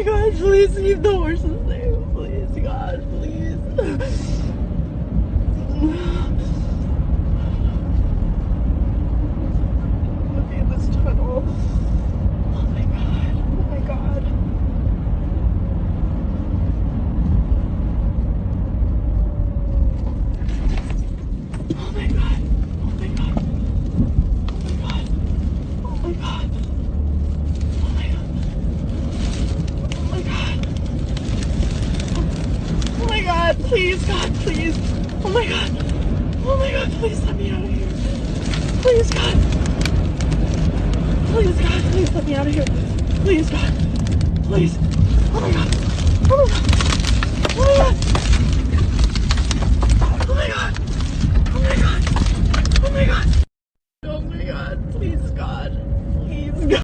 my God, please keep the horses safe. Please, God, please. Look at this tunnel. Oh my God. Oh my God. Oh my God. Oh my God. Oh my God. Oh my God. Oh my God. Oh my God. Oh my God, please, God, please. Oh my God. Oh my God, please let me out of here. Please, God. Please, God, please let me out of here. Please, God. Please. Oh my God. Oh my God. Oh my God. Oh my God. Oh my God. Oh my God.